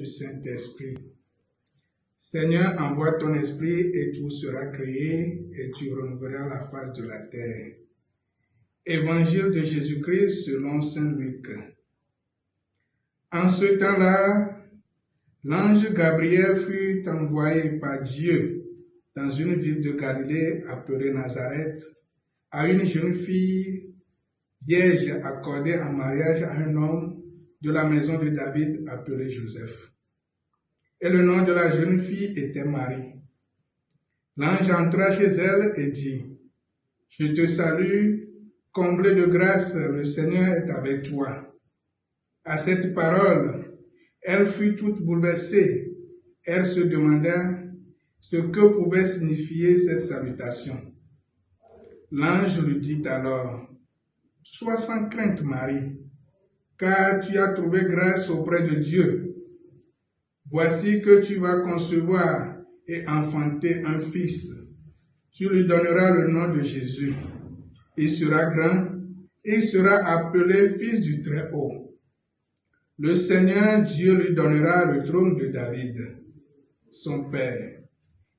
du Saint-Esprit. Seigneur, envoie ton esprit et tout sera créé et tu renouvelleras la face de la terre. Évangile de Jésus-Christ selon saint Luc. En ce temps-là, l'ange Gabriel fut envoyé par Dieu dans une ville de Galilée appelée Nazareth à une jeune fille vierge accordée en mariage à un homme de la maison de David appelé Joseph. Et le nom de la jeune fille était Marie. L'ange entra chez elle et dit, « Je te salue, comblée de grâce, le Seigneur est avec toi. » À cette parole, elle fut toute bouleversée. Elle se demanda ce que pouvait signifier cette salutation. L'ange lui dit alors, « Sois sans crainte, Marie, car tu as trouvé grâce auprès de Dieu. Voici que tu vas concevoir et enfanter un fils. Tu lui donneras le nom de Jésus. Il sera grand et il sera appelé fils du Très-Haut. Le Seigneur Dieu lui donnera le trône de David, son père.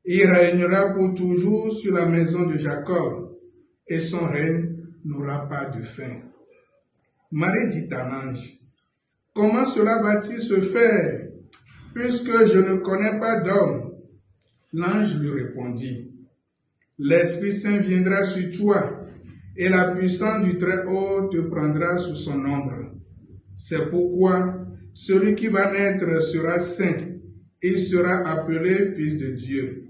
Il régnera pour toujours sur la maison de Jacob, et son règne n'aura pas de fin. » Marie dit à l'ange, « Comment cela va-t-il se faire, puisque je ne connais pas d'homme? » L'ange lui répondit, « L'Esprit Saint viendra sur toi, et la puissance du Très-Haut te prendra sous son ombre. C'est pourquoi celui qui va naître sera saint, et il sera appelé Fils de Dieu.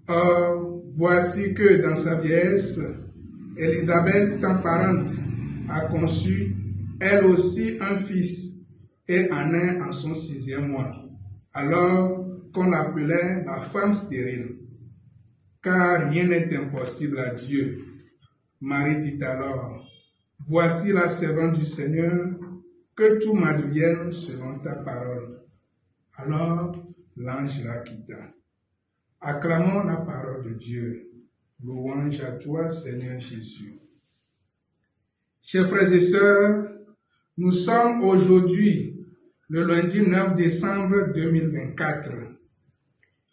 Or, voici que dans sa vieillesse, Élisabeth, ta parente, a conçu, elle aussi, un fils, et en est en son 6e mois, alors qu'on l'appelait la femme stérile. Car rien n'est impossible à Dieu. Marie dit alors, « Voici la servante du Seigneur, que tout m'advienne selon ta parole. » Alors l'ange la quitta. Acclamons la parole de Dieu. Louange à toi, Seigneur Jésus. Chers frères et sœurs, nous sommes aujourd'hui le lundi 9 décembre 2024.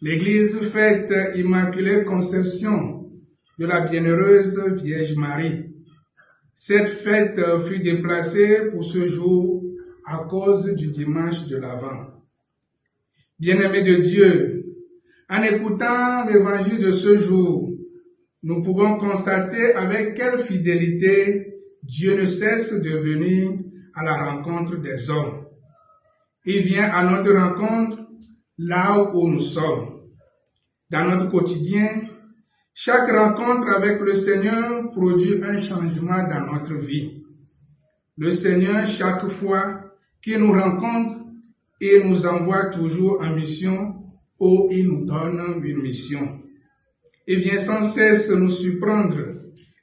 L'Église fête Immaculée Conception de la Bienheureuse Vierge Marie. Cette fête fut déplacée pour ce jour à cause du dimanche de l'Avent. Bien-aimés de Dieu, en écoutant l'évangile de ce jour, nous pouvons constater avec quelle fidélité Dieu ne cesse de venir à la rencontre des hommes. Il vient à notre rencontre là où nous sommes. Dans notre quotidien, chaque rencontre avec le Seigneur produit un changement dans notre vie. Le Seigneur, chaque fois qu'il nous rencontre, il nous envoie toujours en mission ou il nous donne une mission. Il vient sans cesse nous surprendre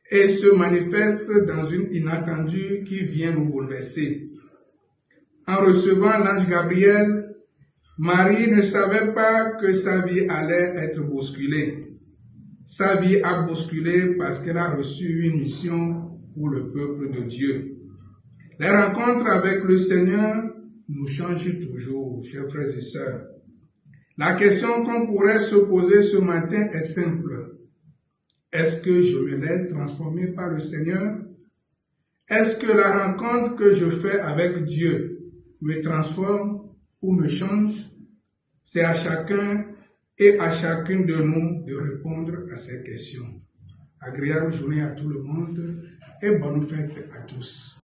et se manifeste dans une inattendue qui vient nous bouleverser. En recevant l'ange Gabriel, Marie ne savait pas que sa vie allait être bousculée. Sa vie a bousculé parce qu'elle a reçu une mission pour le peuple de Dieu. Les rencontres avec le Seigneur nous changent toujours, chers frères et sœurs. La question qu'on pourrait se poser ce matin est simple. Est-ce que je me laisse transformer par le Seigneur? Est-ce que la rencontre que je fais avec Dieu me transforme ou me change? C'est à chacun et à chacune de nous de répondre à ces questions. Agréable journée à tout le monde et bonne fête à tous.